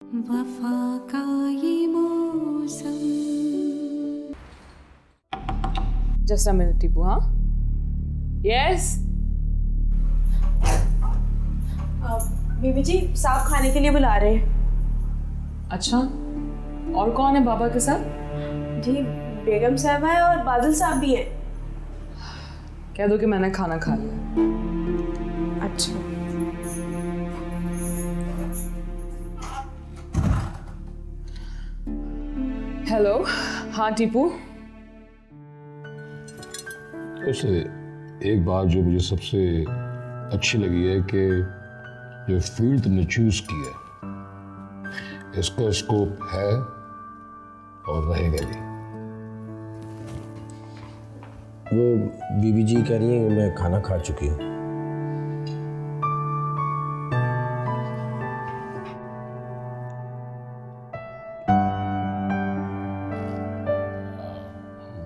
वफा का ये मौसम। Just a minute, Tipu, हाँ? Yes? बीबी जी साहब खाने के लिए बुला रहे हैं। अच्छा, और कौन है बाबा के साथ? जी बेगम साहब है और बादल साहब भी है। कह दो कि मैंने खाना खा लिया। अच्छा हेलो, हाँ टीपू। वैसे एक बात जो मुझे सबसे अच्छी लगी है कि जो फील्ड तुमने चूज की है इसका स्कोप है और रहेगा भी। वो बीबी जी कह रही हैं कि मैं खाना खा चुकी हूँ।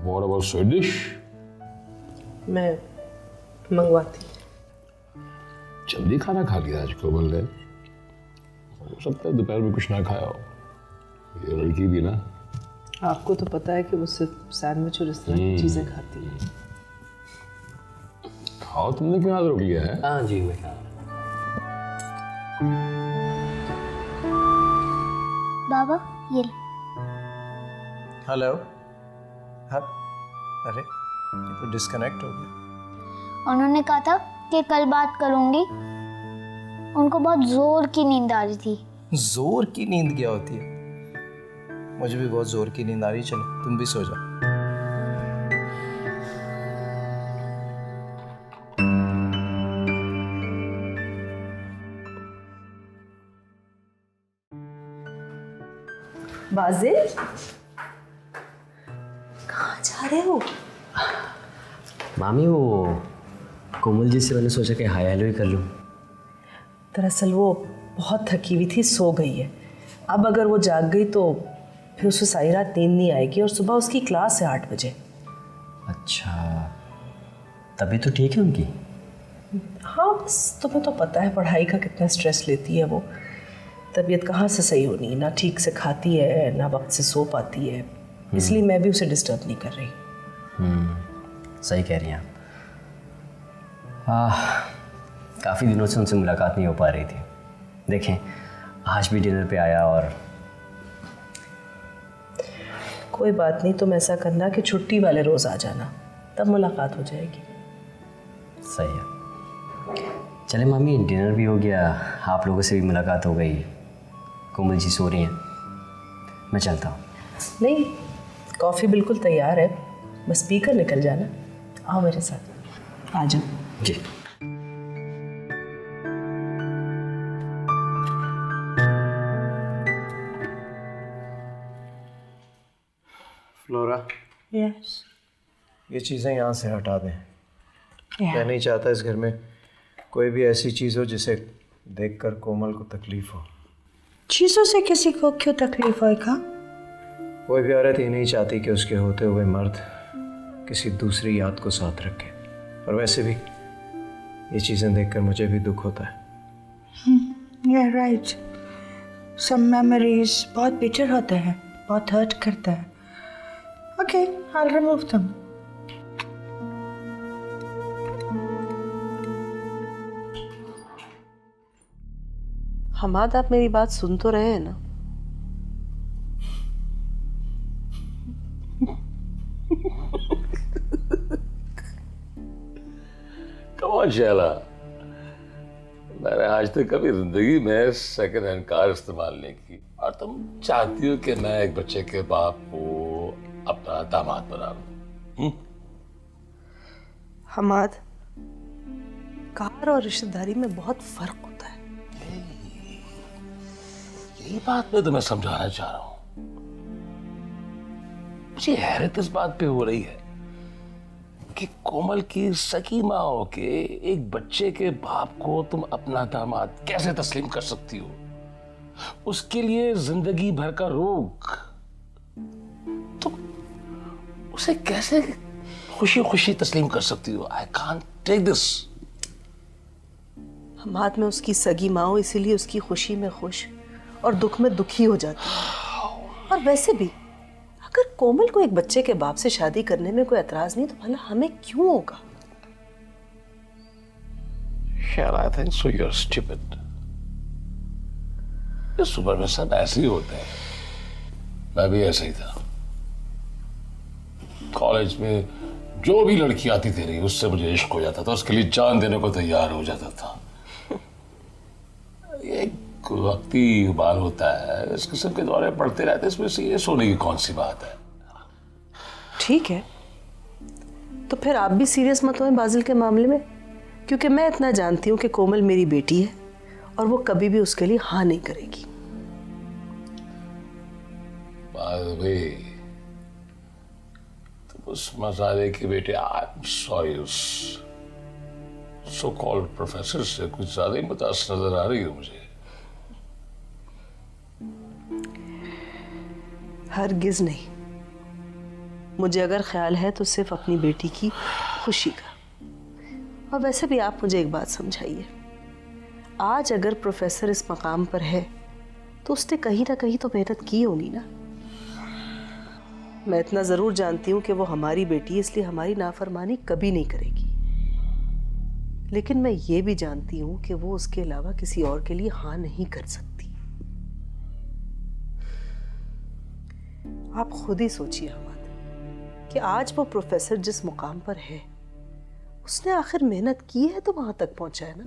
What about Swedish? मैं मंगवाती। जल्दी खाना खा लिया आज कोमल ने। हो सकता है दोपहर में कुछ ना खाया हो। ये लड़की भी ना। आपको तो पता है कि वो सिर्फ सैंडविच और इस तरह की चीजें खाती है। खाओ, तुमने क्यों हाथ रोक लिया है? हाँ जी मैं खा। बाबा ये हेलो। हाँ अरे ये तो डिस्कनेक्ट हो गया। उन्होंने कहा था कि कल बात करूंगी। उनको बहुत जोर की नींद आ रही थी। जोर की नींद क्या होती है? मुझे भी बहुत जोर की नींद आ रही। चलो तुम भी सो जाओ। बाजिल कहाँ जा रहे हो? मामी वो कोमल जी से मैंने सोचा कि हाय हेलो ही कर लूँ। दरअसल वो बहुत थकी हुई थी, सो गई है। अब अगर वो जाग गई तो फिर उसको सारी रात नींद नहीं आएगी और सुबह उसकी क्लास है 8 बजे। अच्छा तभी तो ठीक है उनकी। हाँ बस तुम्हें तो पता है पढ़ाई का कितना स्ट्रेस लेती है वो। तबीयत कहाँ से सही होनी, ना ठीक से खाती है ना वक्त से सो पाती है। इसलिए मैं भी उसे डिस्टर्ब नहीं कर रही। सही कह रही हैं आप। काफ़ी दिनों से उनसे मुलाकात नहीं हो पा रही थी। देखें आज भी डिनर पे आया और कोई बात नहीं, तुम ऐसा करना कि छुट्टी वाले रोज़ आ जाना, तब मुलाकात हो जाएगी। सही है। चले मामी डिनर भी हो गया, आप लोगों से भी मुलाकात हो गई। कोमल जी सो रही हैं, मैं चलता हूँ। नहीं कॉफ़ी बिल्कुल तैयार है, बस पीकर निकल जाना। आओ मेरे साथ, आ जाओ। जी फ्लोरा यस ये चीज़ें यहाँ से हटा दें। मैं नहीं चाहता इस घर में कोई भी ऐसी चीज़ हो जिसे देखकर कोमल को तकलीफ हो। चीज़ों से किसी को क्यों तकलीफ होएगा? कोई भी औरत ये नहीं चाहती कि उसके होते हुए मर्द किसी दूसरी याद को साथ रखे। और वैसे भी ये चीज़ें देखकर मुझे भी दुख होता है। या राइट, सम मेमोरीज बहुत बिटर होते हैं, बहुत हर्ट करता है। Okay I will remove them. Hamad आप मेरी बात सुन तो रहे हैं ना? कौन शैला, मैंने आज तक कभी जिंदगी में सेकंड हैंड कार इस्तेमाल नहीं की और तुम चाहती हो कि मैं एक बच्चे के बाप को अपना दामाद बना लूं। हमाद, कार और रिश्तेदारी में बहुत फर्क होता है। यही बात मैं तुम्हें समझाना चाह रहा हूं। मुझे हैरत इस बात पे हो रही है कि कोमल की सगी माँ हो के एक बच्चे के बाप को तुम अपना दामाद कैसे तस्लीम कर सकती हो? उसके लिए जिंदगी भर का रोग। तुम उसे कैसे खुशी खुशी तस्लीम कर सकती हो? I can't take this. Hamad में उसकी सगी माँ हूं, इसीलिए उसकी खुशी में खुश और दुख में दुखी हो जाती है। और वैसे भी अगर कोमल को एक बच्चे के बाप से शादी करने में कोई एतराज नहीं तो भला हमें क्यों होगा? Hell, I think so. You're stupid. इस उम्र में सब ऐसे ही होते हैं। मैं भी ऐसा ही था। कॉलेज में जो भी लड़की आती थी उससे मुझे इश्क हो जाता था, उसके लिए जान देने को तैयार हो जाता था। एक वक्ती बाल होता है, इस किस्म के दौरे पड़ते रहते, इसमें सीरियस होने की कौन सी बात है? ठीक है, तो फिर आप भी सीरियस मत हों बाजिल के मामले में, क्योंकि मैं इतना जानती हूँ कि कोमल मेरी बेटी है और वो कभी भी उसके लिए हाँ नहीं करेगी। उस मसाले के बेटे सॉरी उस सो कॉल्ड प्रोफेसर से कुछ ज्यादा ही मुतासिर नजर आ रही हो मुझे। हरगिज नहीं, मुझे अगर ख्याल है तो सिर्फ अपनी बेटी की खुशी का। और वैसे भी आप मुझे एक बात समझाइए, आज अगर प्रोफेसर इस मकाम पर है तो उसने कहीं ना कहीं तो मेहनत की होगी ना। मैं इतना जरूर जानती हूँ कि वो हमारी बेटी है, इसलिए हमारी नाफरमानी कभी नहीं करेगी। लेकिन मैं ये भी जानती हूँ कि वो उसके अलावा किसी और के लिए हाँ नहीं कर सकती। आप खुद ही सोचिए हमाद कि आज वो प्रोफेसर जिस मुकाम पर है उसने आखिर मेहनत की है तो वहां तक पहुंचा है ना।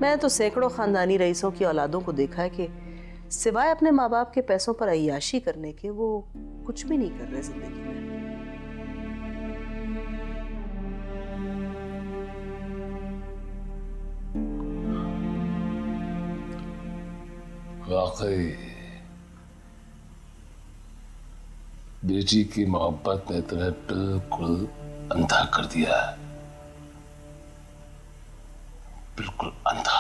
मैं तो सैकड़ों खानदानी रईसों की औलादों को देखा है कि सिवाय अपने माँ बाप के पैसों पर अय्याशी करने के वो कुछ भी नहीं कर रहे जिंदगी में। वाकई बेटी की मोहब्बत ने तुम्हें बिल्कुल अंधा कर दिया है, बिल्कुल अंधा।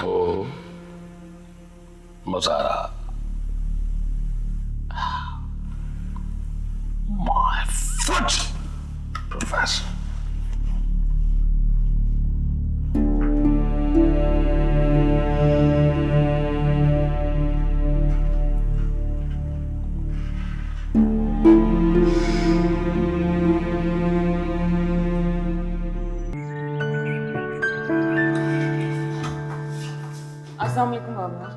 ओ मजारा, माय फुट प्रोफेसर। अस्सलाम वालेकुम बाबा।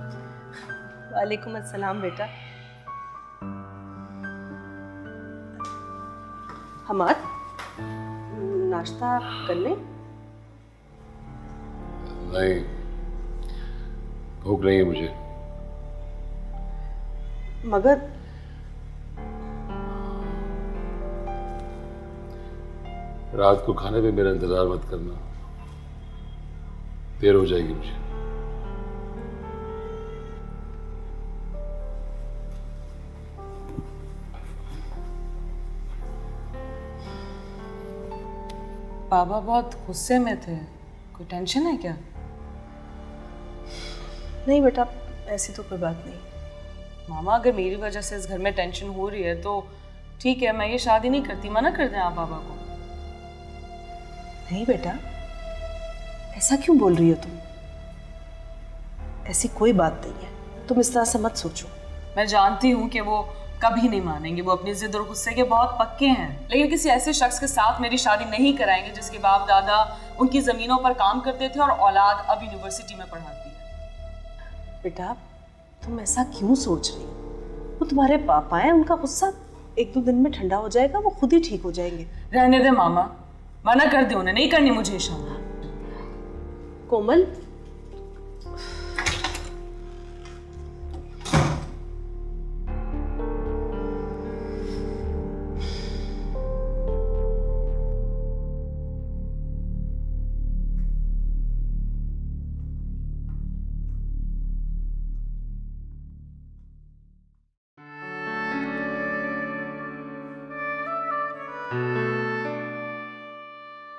वालेकुम अस्सलाम बेटा। हमाद, नाश्ता कर लें? नहीं, भूख नहीं है मुझे। मगर रात को खाने पे मेरा इंतजार मत करना, देर हो जाएगी मुझे। बाबा बहुत गुस्से में थे, कोई टेंशन है क्या? नहीं बेटा, ऐसी तो कोई बात नहीं। मामा, अगर मेरी वजह से इस घर में टेंशन हो रही है तो ठीक है, मैं ये शादी नहीं करती। मना कर दें आप बाबा को। नहीं बेटा, ऐसा क्यों बोल रही हो तुम? ऐसी कोई बात नहीं है, तुम इस तरह से मत सोचो। मैं जानती हूँ कि वो कभी नहीं मानेंगे, वो अपनी जिद और गुस्से के बहुत पक्के हैं, लेकिन किसी ऐसे शख्स के साथ मेरी शादी नहीं कराएंगे जिसके बाप दादा उनकी ज़मीनों पर काम करते थे और औलाद अब यूनिवर्सिटी में पढ़ाती है। बेटा, तुम ऐसा क्यों सोच रही हो? वो तुम्हारे पापा हैं, उनका गुस्सा एक दो दिन में ठंडा हो जाएगा, वो खुद ही ठीक हो जाएंगे। रहने दे मामा, मना कर दे उन्हें, नहीं करनी मुझे शादी। कोमल,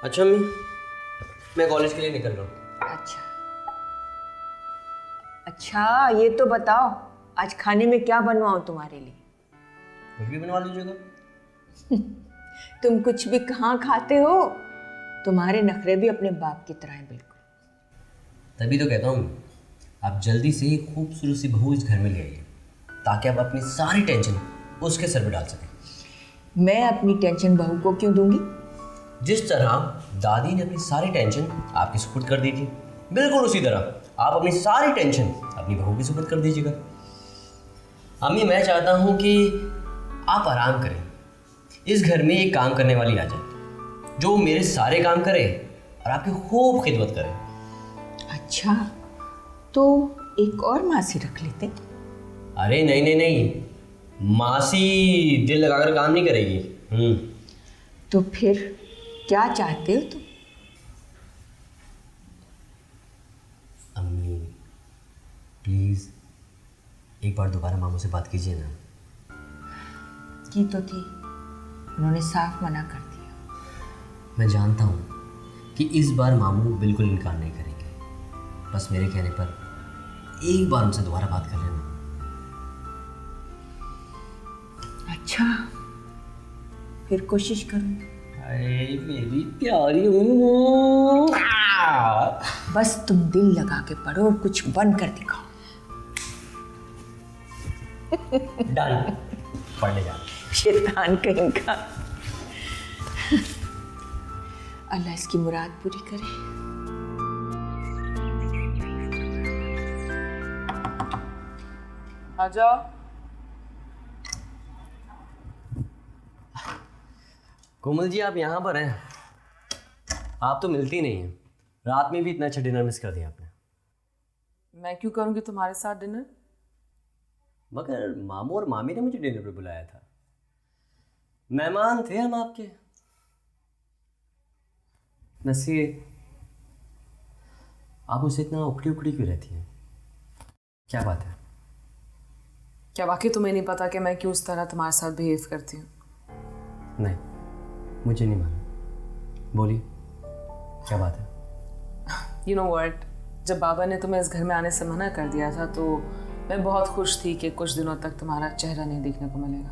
अच्छा अम्मी, मैं कॉलेज के लिए निकल रहा हूँ। अच्छा, ये तो बताओ आज खाने में क्या बनवाऊं तुम्हारे लिए? कुछ भी बनवा लीजिएगा। तुम कुछ भी कहाँ खाते हो? तुम्हारे नखरे भी अपने बाप की तरह हैं बिल्कुल। तभी तो कहता हूँ आप जल्दी से एक खूबसूरत सी बहू इस घर में ले आइए, ताकि आप अपनी सारी टेंशन उसके सर पे डाल सकें। मैं अपनी टेंशन बहू को क्यों दूंगी? जिस तरह दादी ने अपनी सारी टेंशन आपके सुपुर्द कर दी थी, बिल्कुल उसी तरह आप अपनी सारी टेंशन अपनी बहू की सुपुर्द कर दीजिएगा। अम्मी, मैं चाहता हूँ कि आप आराम करें। इस घर में एक काम करने वाली आ जाए जो मेरे सारे काम करे और आपकी खूब खिदमत करे। अच्छा, तो एक और मासी रख लेते। अरे नहीं नहीं नहीं, मासी दिल लगाकर काम नहीं करेगी। तो फिर क्या चाहते हो तुम? अम्मी प्लीज़ एक बार दोबारा मामू से बात कीजिए ना। की तो थी, उन्होंने साफ मना कर दिया। मैं जानता हूँ कि इस बार मामू बिल्कुल इनकार नहीं करेंगे, बस मेरे कहने पर एक बार उनसे दोबारा बात कर लेना। अच्छा, फिर कोशिश करूँ। अरे मेरी प्यारी बस तुम दिल लगा के पढ़ो और कुछ बन कर दिखाओ। डन, पढ़ने जा। शैतान कहीं का। अल्लाह इसकी मुराद पूरी करे। आ जाओ। कोमल जी, आप यहाँ पर हैं? आप तो मिलती नहीं हैं। रात में भी इतना अच्छा डिनर मिस कर दिया आपने। मैं क्यों करूँगी तुम्हारे साथ डिनर? मगर मामू और मामी ने मुझे डिनर पे बुलाया था। मेहमान थे हम आपके। वैसे आप उससे इतना उखड़ी उखड़ी क्यों रहती हैं? क्या बात है? क्या वाकई तुम्हें नहीं पता कि मैं क्यों उस तरह तुम्हारे साथ बिहेव करती हूँ? नहीं, मुझे नहीं मालूम। बोलिए, क्या बात है? You know what? जब बाबा ने तुम्हें इस घर में आने से मना कर दिया था तो मैं बहुत खुश थी कि कुछ दिनों तक तुम्हारा चेहरा नहीं देखने को मिलेगा।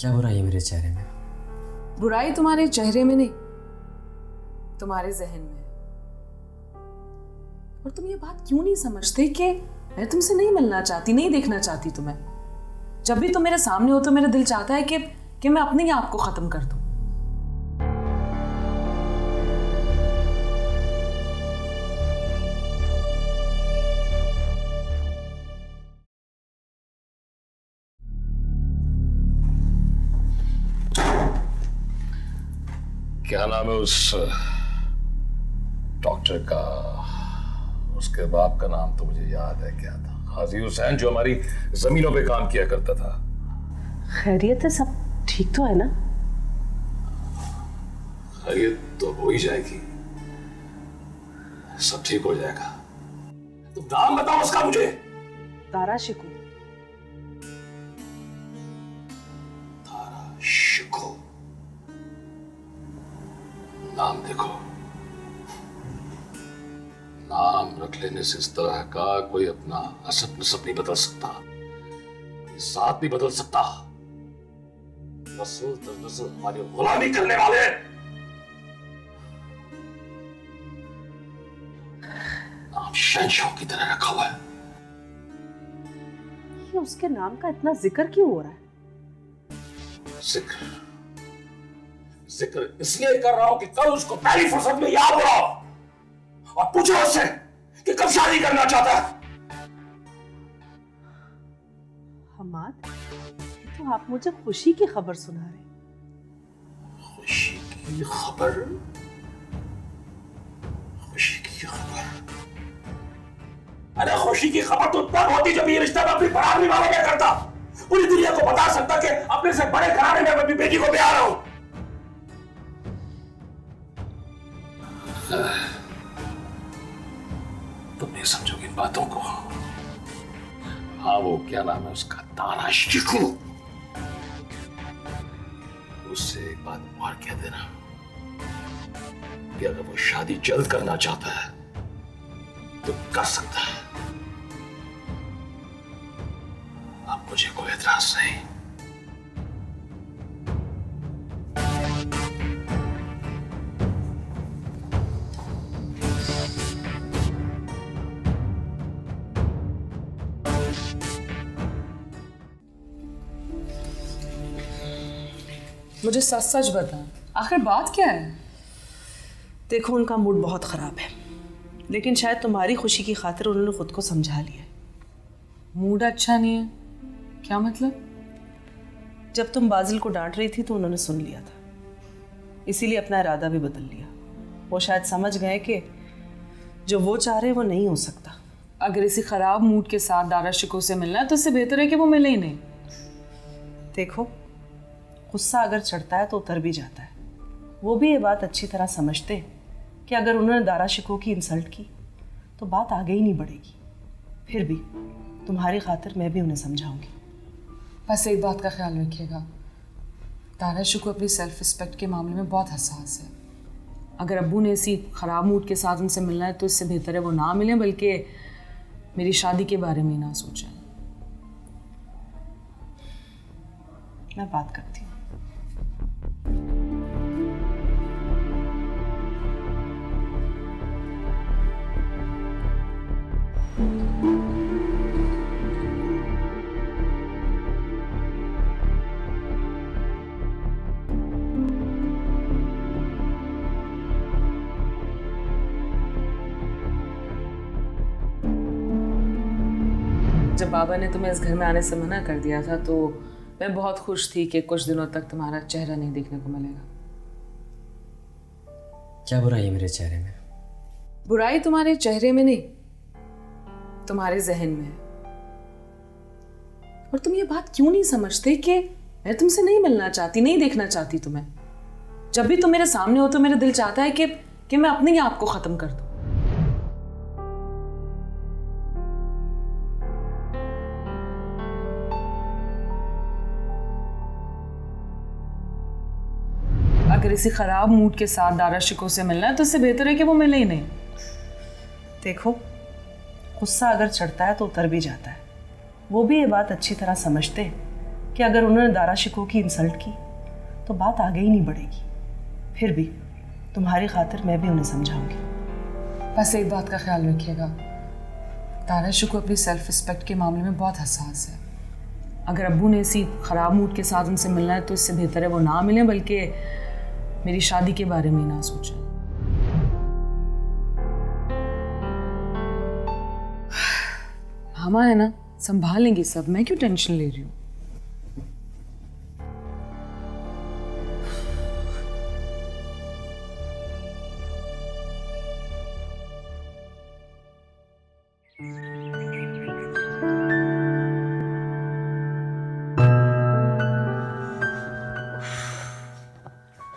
क्या बुराई है मेरे चेहरे में? बुराई तुम्हारे चेहरे में नहीं, तुम्हारे जहन में है। और तुम ये बात क्यों नहीं समझते कि मैं तुमसे नहीं मिलना चाहती, नहीं देखना चाहती तुम्हें। जब भी तुम मेरे सामने हो तो मेरा दिल चाहता है कि मैं अपने आप को खत्म कर दूं। क्या नाम है उस डॉक्टर का? उसके बाप का नाम तो मुझे याद है, क्या था? हाजी हुसैन, जो हमारी जमीनों पे काम किया करता था। खैरियत है? सब ठीक तो है ना? खैरियत तो हो ही जाएगी, सब ठीक हो जाएगा। तुम नाम बताओ उसका मुझे। तारा शिकू। तारा शिकू, नाम देखो। नाम रख लेने से इस तरह का कोई अपना असब नसब नहीं बदल सकता, जात नहीं बदल सकता। नस्ल दर नस्ल हमारी गुलामी करने वाले नाम शहंशाह की तरह रखा हुआ है। ये उसके नाम का इतना जिक्र क्यों हो रहा है? जिक्र इसलिए कर रहा हूं कि कल उसको पहली फुर्सत में याद हो और पूछो उससे कि कब शादी करना चाहता है। हमाद, ये तो आप मुझे खुशी की खबर सुना रहे। खुशी की खबर? खुशी की खबर? अरे खुशी की खबर तो तब होती जब ये रिश्ता मैं अपनी बराबरी वालों में करता, पूरी दुनिया को बता सकता कि अपने से बड़े घराने में मैं अपनी बेटी को ब्याह रहा हूं। तुम नहीं समझोगे इन बातों को। हाँ, वो क्या नाम है उसका, तारा शिकू। उससे एक बात और कह देना कि अगर वो शादी जल्द करना चाहता है तो कर सकता है। अब मुझे कोई एतराज नहीं। मुझे सच सच बता, आखिर बात क्या है? देखो उनका मूड बहुत ख़राब है, लेकिन शायद तुम्हारी खुशी की खातिर उन्होंने खुद को समझा लिया। मूड अच्छा नहीं है? क्या मतलब? जब तुम बाजिल को डांट रही थी तो उन्होंने सुन लिया था, इसीलिए अपना इरादा भी बदल लिया। वो शायद समझ गए कि जो वो चाह रहे वो नहीं हो सकता। अगर इसी ख़राब मूड के साथ दारा शिको से मिलना है तो इससे बेहतर है कि वो मिले ही नहीं। देखो, गुस्सा अगर चढ़ता है तो उतर भी जाता है। वो भी ये बात अच्छी तरह समझते कि अगर उन्होंने दारा शिको की इंसल्ट की तो बात आगे ही नहीं बढ़ेगी। फिर भी तुम्हारी खातिर मैं भी उन्हें समझाऊंगी। बस एक बात का ख्याल रखिएगा, दारा शिको अपनी सेल्फ रिस्पेक्ट के मामले में बहुत हसास है। अगर अब्बू ने इसी ख़राब मूड के साथ उनसे मिलना है तो इससे बेहतर है वो ना मिलें, बल्कि मेरी शादी के बारे में ना सोचें। मैं बात करती हूँ। जब बाबा ने तुम्हें इस घर में आने से मना कर दिया था तो मैं बहुत खुश थी कि कुछ दिनों तक तुम्हारा चेहरा नहीं देखने को मिलेगा। क्या बुराई है मेरे चेहरे में? बुराई तुम्हारे चेहरे में नहीं, तुम्हारे जहन में है। और तुम ये बात क्यों नहीं समझते कि मैं तुमसे नहीं मिलना चाहती, नहीं देखना चाहती तुम्हें। जब भी तुम मेरे सामने हो तो मेरा दिल चाहता है कि मैं अपने आप को खत्म कर दूं। अगर इसी खराब मूड के साथ दारा शिको से मिलना है तो इससे बेहतर है कि वो मिले ही नहीं। देखो, गुस्सा अगर चढ़ता है तो उतर भी जाता है। वो भी ये बात अच्छी तरह समझते कि अगर उन्होंने दारा शिको की इंसल्ट की तो बात आगे ही नहीं बढ़ेगी। फिर भी तुम्हारी खातिर मैं भी उन्हें समझाऊंगी। बस एक बात का ख्याल रखिएगा, दारा शिको अपनी सेल्फ रिस्पेक्ट के मामले में बहुत हसास है। अगर अब्बू ने इसी खराब मूड के साथ उनसे मिलना है तो इससे बेहतर है वो ना मिलें, बल्कि मेरी शादी के बारे में ना सोचें। मामा है ना, संभाल लेंगी सब, मैं क्यों टेंशन ले रही हूँ।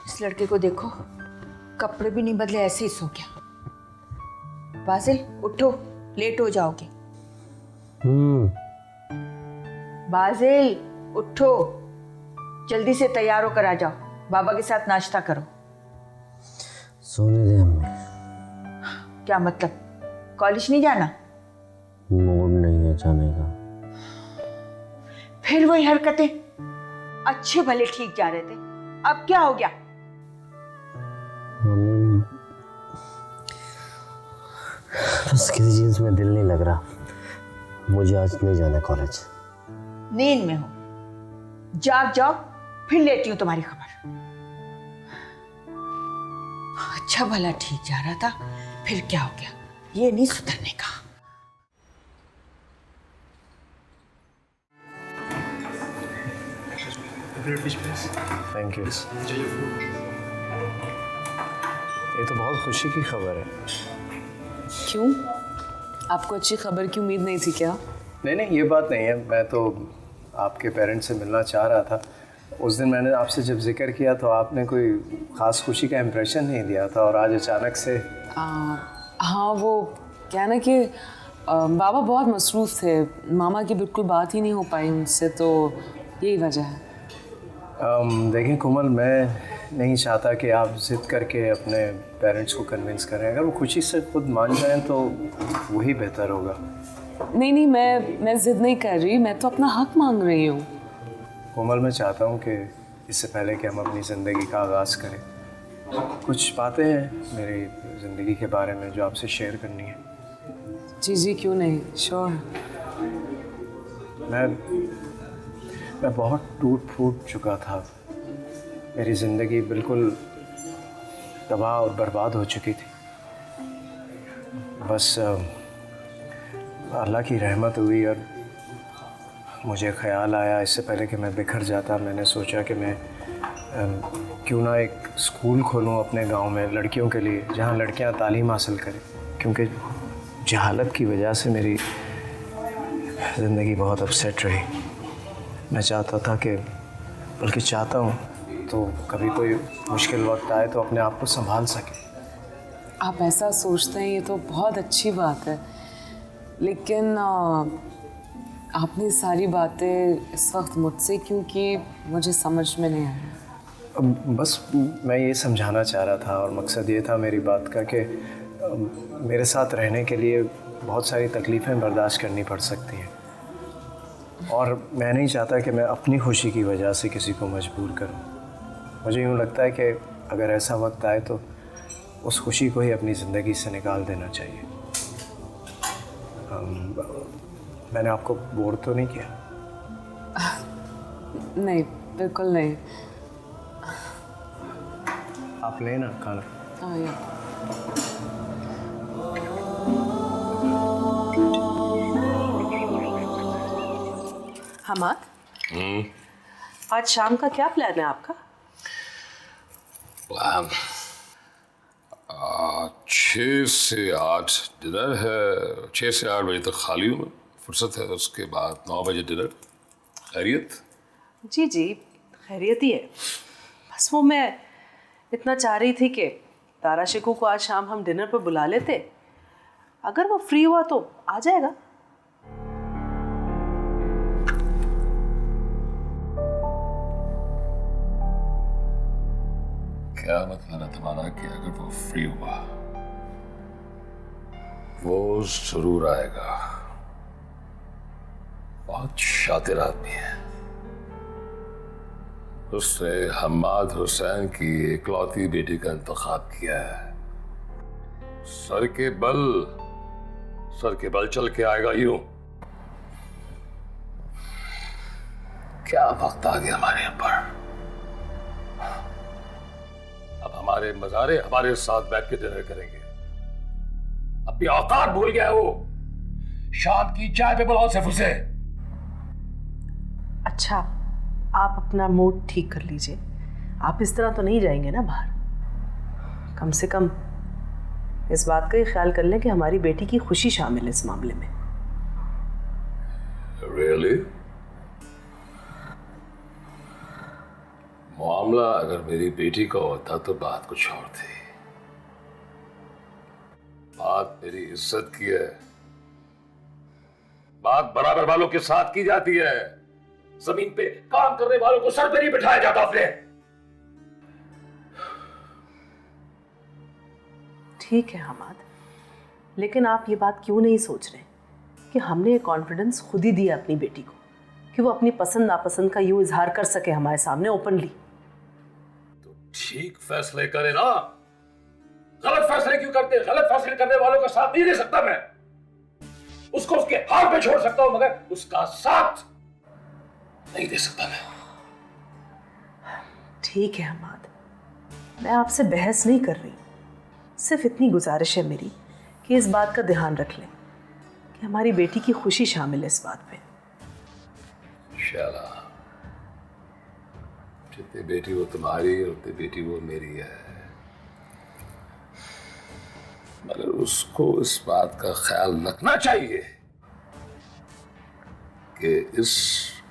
इस लड़के को देखो, कपड़े भी नहीं बदले ऐसे ही सो गया। बाजिल उठो, लेट हो जाओगे। बाजिल उठो, जल्दी से तैयार होकर आ जाओ, बाबा के साथ नाश्ता करो। सोने दे अम्मी। क्या मतलब, कॉलेज नहीं जाना? मूड नहीं है जाने का। फिर वही हरकतें, अच्छे भले ठीक जा रहे थे, अब क्या हो गया? मम्मी, बस किसी चीज में दिल नहीं लग रहा। मुझे आज नहीं जाना कॉलेज। नींद में हो, जाग जाओ, फिर लेती हूँ तुम्हारी खबर। अच्छा भला ठीक जा रहा था, फिर क्या हो गया? ये नहीं सुधरने का। Thank you. ये तो बहुत खुशी की खबर है। क्यों, आपको अच्छी खबर की उम्मीद नहीं थी क्या? नहीं नहीं, ये बात नहीं है। मैं तो आपके पेरेंट्स से मिलना चाह रहा था। उस दिन मैंने आपसे जब जिक्र किया तो आपने कोई ख़ास खुशी का इम्प्रेशन नहीं दिया था, और आज अचानक से हाँ, वो क्या ना कि बाबा बहुत मसरूफ़ थे, मामा की बिल्कुल बात ही नहीं हो पाई उनसे, तो यही वजह है। देखें कोमल, मैं नहीं चाहता कि आप ज़िद करके अपने पेरेंट्स को कन्विंस करें। अगर वो खुशी से खुद मान जाएं तो वही बेहतर होगा। नहीं नहीं, मैं ज़िद नहीं कर रही, मैं तो अपना हक मांग रही हूँ। कोमल, मैं चाहता हूँ कि इससे पहले कि हम अपनी ज़िंदगी का आगाज़ करें, कुछ बातें हैं मेरी ज़िंदगी के बारे में जो आपसे शेयर करनी है। जी जी, क्यों नहीं, श्योर। मैं बहुत टूट फूट चुका था। मेरी ज़िंदगी बिल्कुल तबाह और बर्बाद हो चुकी थी। बस अल्लाह की रहमत हुई और मुझे ख्याल आया, इससे पहले कि मैं बिखर जाता मैंने सोचा कि मैं क्यों ना एक स्कूल खोलूं अपने गांव में लड़कियों के लिए, जहां लड़कियां तालीम हासिल करें, क्योंकि जहालत की वजह से मेरी ज़िंदगी बहुत अपसेट रही। मैं चाहता था कि, बल्कि चाहता हूँ तो कभी कोई मुश्किल वक्त आए तो अपने आप को संभाल सके। आप ऐसा सोचते हैं ये तो बहुत अच्छी बात है, लेकिन आपने सारी बातें इस वक्त मुझसे क्यों की, मुझे समझ में नहीं आया। बस मैं ये समझाना चाह रहा था और मकसद ये था मेरी बात का कि मेरे साथ रहने के लिए बहुत सारी तकलीफ़ें बर्दाश्त करनी पड़ सकती हैं, और मैं नहीं चाहता कि मैं अपनी खुशी की वजह से किसी को मजबूर करूं। मुझे यूँ लगता है कि अगर ऐसा वक्त आए तो उस खुशी को ही अपनी ज़िंदगी से निकाल देना चाहिए। मैंने आपको बोर तो नहीं किया? नहीं, बिल्कुल नहीं। आप लेना खाना। हाँ या हमाद, आज शाम का क्या प्लान है आपका? प्लान 6 से 8 डिनर है। 6 से 8 बजे तक खाली हूँ मैं, फुर्सत है। उसके बाद 9 बजे डिनर। खैरियत? जी जी, खैरियत ही है। बस वो मैं इतना चाह रही थी कि तारा शिकू को आज शाम हम डिनर पर बुला लेते। अगर वो फ्री हुआ तो आ जाएगा। क्या मतलब है तुम्हारा कि अगर वो फ्री हुआ? वो जरूर आएगा। बहुत शातिर आदमी है। उसने हम्माद हुसैन की इकलौती बेटी का इंतखाब किया है। सर के बल चल के आएगा यूं। क्या वक्त आ गया हमारे ऊपर। अब हमारे मज़ारे हमारे साथ बैठ के डिनर करेंगे। अपनी औकात भूल गया वो। शाम की चाय पे बुलाओ सिर्फ उसे। अच्छा, आप अपना मूड ठीक कर लीजिए। आप इस तरह तो नहीं जाएंगे ना बाहर। कम से कम इस बात का ही ख्याल कर लें कि हमारी बेटी की खुशी शामिल है इस मामले में। Really? मामला अगर मेरी बेटी का होता तो बात कुछ और थी। बात मेरी इज्जत की है। बात बराबर वालों के साथ की जाती है। जमीन पे काम करने वालों को सर पे नहीं बिठाया जाता अपने। ठीक है हमाद, लेकिन आप ये बात क्यों नहीं सोच रहे कि हमने ये कॉन्फिडेंस खुद ही दिया अपनी बेटी को कि वो अपनी पसंद नापसंद का यूं इजहार कर सके हमारे सामने ओपनली। तो ठीक फैसले करे ना। गलत फैसले क्यों करते? गलत फैसले करने वालों का साथ नहीं दे सकता मैं। उसको उसके हाथ पे छोड़ सकता हूं, मगर उसका साथ नहीं दे सकता मैं। ठीक है हमाद, मैं आपसे बहस नहीं कर रही। सिर्फ इतनी गुजारिश है मेरी कि इस बात का ध्यान रख लें कि हमारी बेटी की खुशी शामिल है इस बात पे। शाला, जितनी बेटी वो तुम्हारी और उतनी बेटी वो मेरी है। मगर उसको इस बात का ख्याल रखना चाहिए कि इस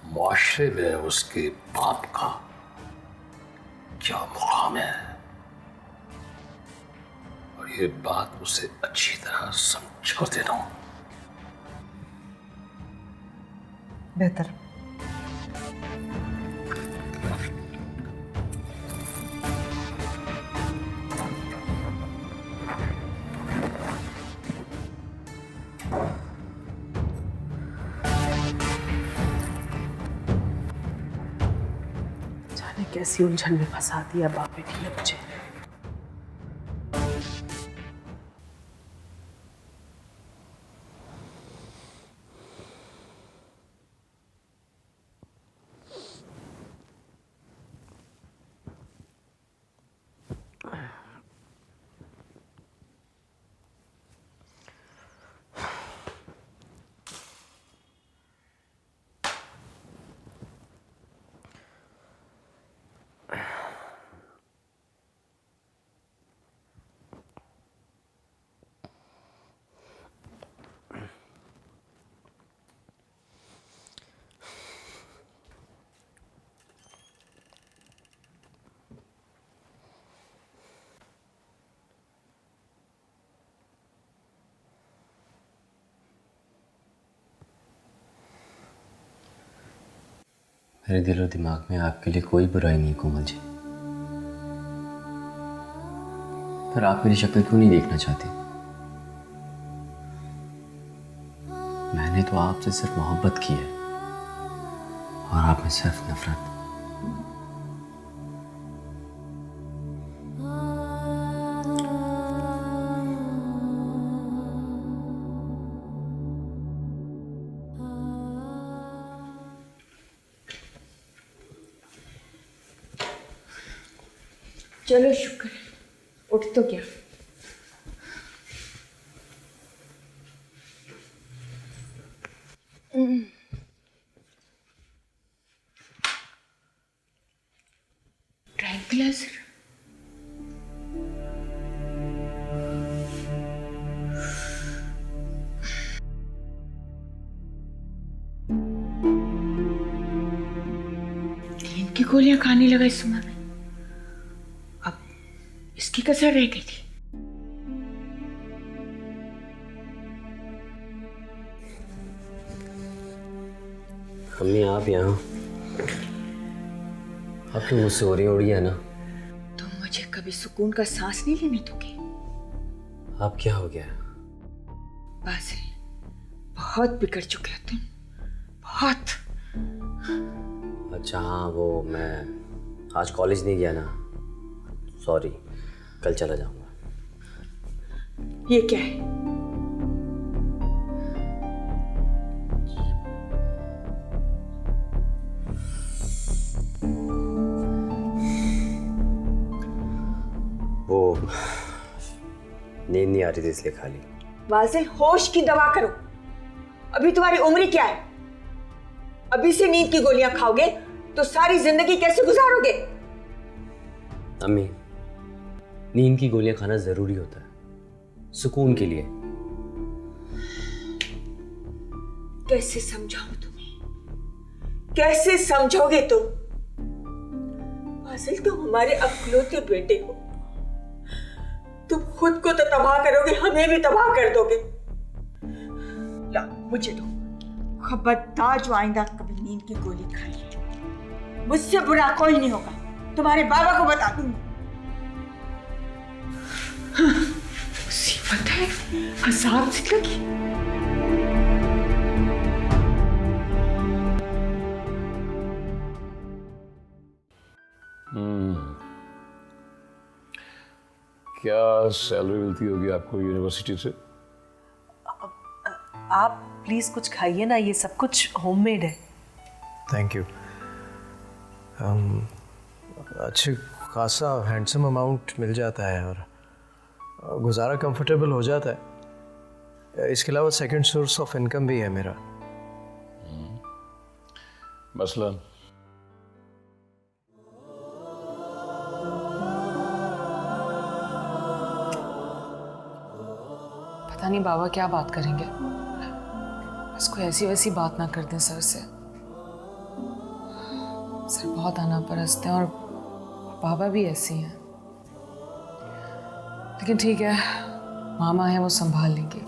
मुआशरे में उसके बाप का क्या मुकाम है, और ये बात उसे अच्छी तरह समझा देना। बेहतर। जाने कैसी उलझन में फंसा दिया बाप बेटी ने मुझे। मेरे दिलो दिमाग में आपके लिए कोई बुराई नहीं कोमल जी, पर आप मेरी शक्ल क्यों नहीं देखना चाहती? मैंने तो आपसे सिर्फ मोहब्बत की है और आप में सिर्फ नफरत। चलो शुक्र है, उठ तो गया। ट्रैंक्विलाइजर नींद की गोलियां खाने लगा इस उम्र में, अब इसकी कसर रह गई थी। अम्मी आप यहाँ, आप क्यों मुझसे हो रही है ना? तुम मुझे कभी सुकून का सांस नहीं लेने दोगे। आप क्या हो गया? बासिल, बहुत बिगड़ चुके हो तुम, बहुत। अच्छा हाँ, वो मैं आज कॉलेज नहीं गया ना, सॉरी, कल चला जाऊंगा। ये क्या है? वो नींद नहीं आ रही थी इसलिए खा ली। वाजिल, होश की दवा करो। अभी तुम्हारी उम्र क्या है? अभी से नींद की गोलियां खाओगे तो सारी जिंदगी कैसे गुजारोगे? अम्मी, नींद की गोलियां खाना जरूरी होता है सुकून के लिए। कैसे समझाऊं तुम्हें? कैसे समझोगे तुम? वाजिल, तुम हमारे अकलौते बेटे हो। तुम खुद को तो तबाह करोगे, हमें भी तबाह कर दोगे। ला, मुझे दो। खबरदार जो आइंदा कभी नींद की गोली खा ली, मुझसे बुरा कोई नहीं होगा। तुम्हारे बाबा को बता दूंगा। मुसीबत है, अजाब से लगी। क्या सैलरी मिलती होगी आपको यूनिवर्सिटी से? आप प्लीज कुछ खाइए ना, ये सब कुछ होममेड है। Thank you. अच्छे खासा हैंडसम अमाउंट मिल जाता है और गुजारा कंफर्टेबल हो जाता है। इसके अलावा सेकंड सोर्स ऑफ इनकम भी है मेरा। मसलन? पता नहीं बाबा क्या बात करेंगे, बस कोई ऐसी वैसी बात ना कर दें सर से। सर बहुत आना परस्त हैं और बाबा भी ऐसी हैं, लेकिन ठीक है, मामा है, वो संभाल लेंगे।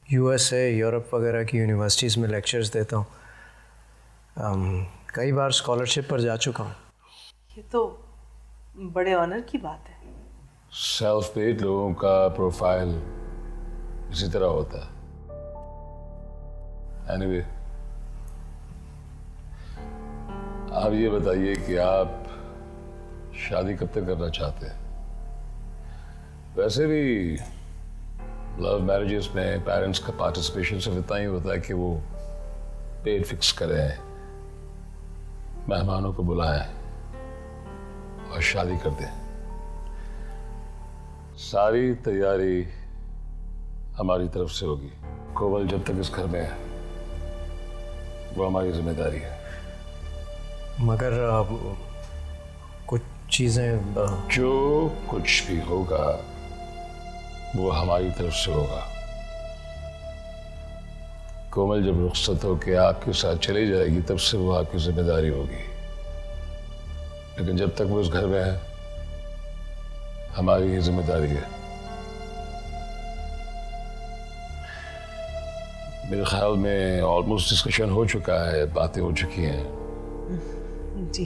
यूएसए, यूरोप वगैरह की यूनिवर्सिटीज़ में लेक्चर्स देता हूँ। कई बार स्कॉलरशिप पर जा चुका हूँ। ये तो बड़े ऑनर की बात है। सेल्फ पेड लोगों का प्रोफाइल इसी तरह होता है। एनीवे, आप ये बताइए कि आप शादी कब तक करना चाहते हैं? वैसे भी लव मैरिजेस में पेरेंट्स का पार्टिसिपेशन सिर्फ इतना ही होता है कि वो डेट फिक्स करें, मेहमानों को बुलाएं और शादी कर दें। सारी तैयारी हमारी तरफ से होगी। कोमल जब तक इस घर में है वो हमारी जिम्मेदारी है। मगर कुछ चीज़ें जो कुछ भी होगा वो हमारी तरफ से होगा। कोमल जब रुखसत होकर आपके साथ चली जाएगी तब से वो आपकी जिम्मेदारी होगी, लेकिन जब तक वो इस घर में है हमारी ही जिम्मेदारी है। मेरे ख्याल में ऑलमोस्ट डिस्कशन हो चुका है, बातें हो चुकी हैं। जी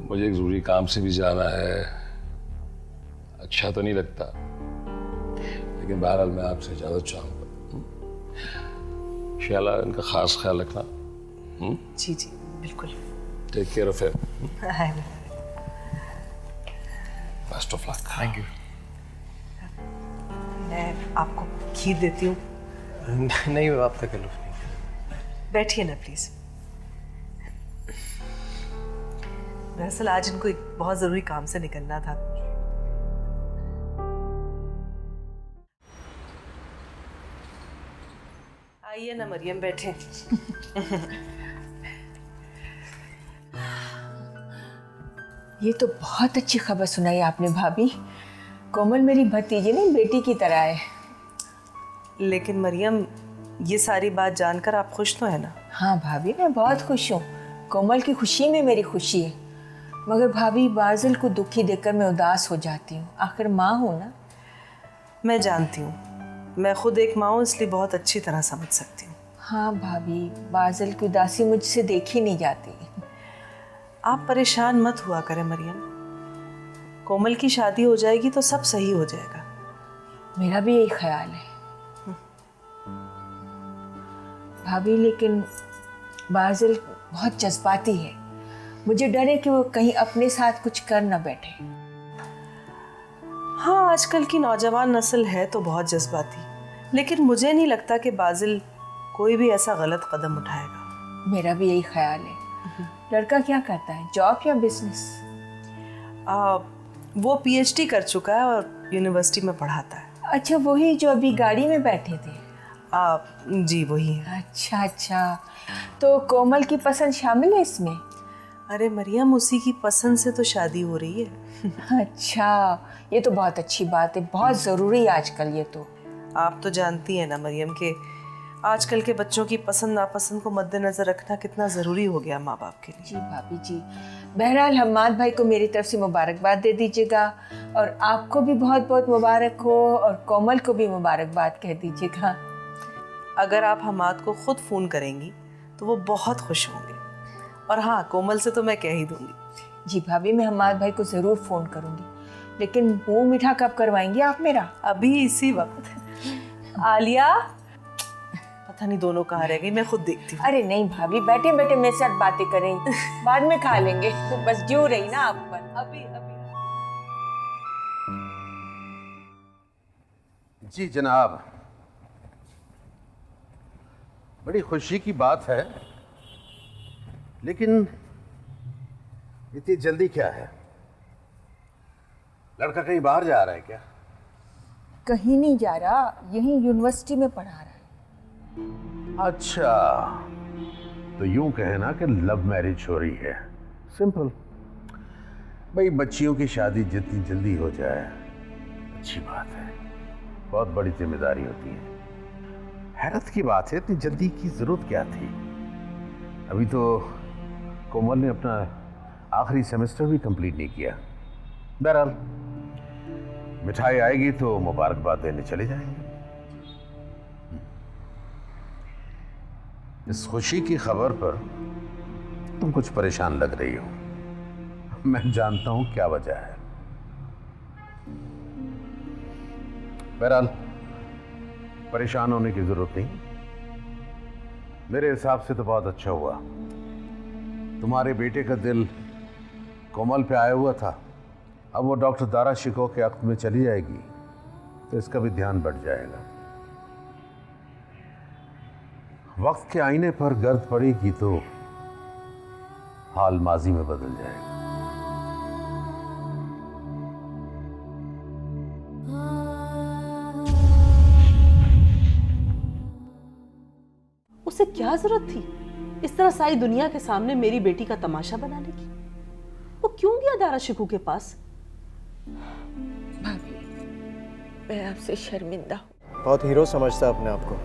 मुझे एक ज़रूरी काम से भी जाना है। अच्छा तो नहीं लगता, लेकिन बहरहाल मैं आपसे इजाज़त चाहूँगा। शाला इनका खास ख्याल रखना। जी जी बिल्कुल। Take care of him. Hi best of luck. Thank you. मैं आपको खीर देती हूँ। नहीं, आप तकल्लुफ़ नहीं। बैठिए ना प्लीज। दरअसल आज इनको एक बहुत जरूरी काम से निकलना था। आइए ना मरियम, बैठे। ये तो बहुत अच्छी खबर सुनाई आपने भाभी। कोमल मेरी भतीजी नहीं, बेटी की तरह है। लेकिन मरियम, ये सारी बात जानकर आप खुश तो है ना? हाँ भाभी, मैं बहुत खुश हूँ। कोमल की खुशी में मेरी खुशी है। मगर भाभी, बाज़िल को दुखी देखकर मैं उदास हो जाती हूँ। आखिर माँ हूँ ना। मैं जानती हूँ, मैं खुद एक माँ हूँ, इसलिए बहुत अच्छी तरह समझ सकती हूँ। हाँ भाभी, बाज़िल की उदासी मुझसे देखी नहीं जाती। आप परेशान मत हुआ करें मरियम। कोमल की शादी हो जाएगी तो सब सही हो जाएगा। मेरा भी यही ख्याल है भाभी, लेकिन बाज़िल बहुत जज्बाती है। मुझे डर है कि वो कहीं अपने साथ कुछ कर न बैठे। हाँ, आजकल की नौजवान नस्ल है तो बहुत जज्बाती, लेकिन मुझे नहीं लगता कि बाज़िल कोई भी ऐसा गलत कदम उठाएगा। मेरा भी यही ख्याल है। लड़का क्या करता है, जॉब या बिजनेस? वो पीएचडी कर चुका है और यूनिवर्सिटी में पढ़ाता है। अच्छा, वही जो अभी गाड़ी में बैठे थे? जी वही है। अच्छा अच्छा, तो कोमल की पसंद शामिल है इसमें? अरे मरियम, उसी की पसंद से तो शादी हो रही है। अच्छा, ये तो बहुत अच्छी बात है, बहुत ज़रूरी है आजकल ये तो। आप तो जानती हैं ना मरियम कि आजकल के बच्चों की पसंद नापसंद को मद्देनजर रखना कितना ज़रूरी हो गया माँ बाप के लिए। जी भाभी जी। बहरहाल हम्माद भाई को मेरी तरफ से मुबारकबाद दे दीजिएगा, और आपको भी बहुत बहुत मुबारक हो, और कोमल को भी मुबारकबाद कह दीजिएगा। अगर आप हम्माद को खुद फ़ोन करेंगी तो वो बहुत खुश होंगे, और हाँ, कोमल से तो मैं कह ही दूँगी। जी भाभी, मैं हम्माद भाई को ज़रूर फ़ोन करूँगी, लेकिन मुँह मीठा कब करवाएंगी आप मेरा? अभी इसी वक्त। आलिया, पता नहीं दोनों कहाँ रह गई, मैं खुद देखती हूँ। अरे नहीं भाभी, बैठे बैठे मेरे साथ बातें करें, बाद में खा लेंगे। तो बस जो रही ना आप पर। अभी जी जनाब, बड़ी खुशी की बात है, लेकिन इतनी जल्दी क्या है? लड़का कहीं बाहर जा रहा है क्या? कहीं नहीं जा रहा, यहीं यूनिवर्सिटी में पढ़ा रहा है। अच्छा, तो यूं कहना कि लव मैरिज हो रही है। सिंपल। भाई, बच्चियों की शादी जितनी जल्दी हो जाए अच्छी बात है, बहुत बड़ी जिम्मेदारी होती है। हैरत की बात है, इतनी जल्दी की जरूरत क्या थी? अभी तो कोमल ने अपना आखिरी सेमेस्टर भी कंप्लीट नहीं किया। बहरहाल, मिठाई आएगी तो मुबारकबाद देने चले जाएंगे। इस खुशी की खबर पर तुम कुछ परेशान लग रही हो। मैं जानता हूं क्या वजह है। बहरहाल, परेशान होने की जरूरत नहीं। मेरे हिसाब से तो बहुत अच्छा हुआ। तुम्हारे बेटे का दिल कोमल पे आया हुआ था, अब वो डॉक्टर दारा शिको के अख्त में चली जाएगी तो इसका भी ध्यान बढ़ जाएगा। वक्त के आईने पर गर्द पड़ेगी तो हाल माजी में बदल जाएगा। उसे क्या जरूरत थी इस तरह सारी दुनिया के सामने मेरी बेटी का तमाशा बनाने की? वो क्यों गया दारा शिकू के पास? भाभी, मैं आपसे शर्मिंदा हूँ। बहुत हीरो समझता अपने आप को।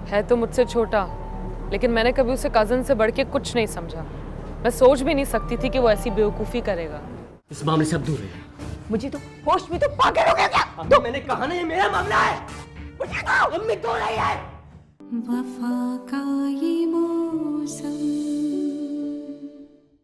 है तो मुझसे छोटा, लेकिन मैंने कभी उसे कजन से बढ़ के कुछ नहीं समझा। मैं सोच भी नहीं सकती थी कि वो ऐसी बेवकूफ़ी करेगा। इस मामले से अब दूर रहिए। मुझे तो होश में तो पागल हो गया क्या? तो मैंने कहा ना, ये मेरा मामला है। मुझे दो। वफा का ये मौसम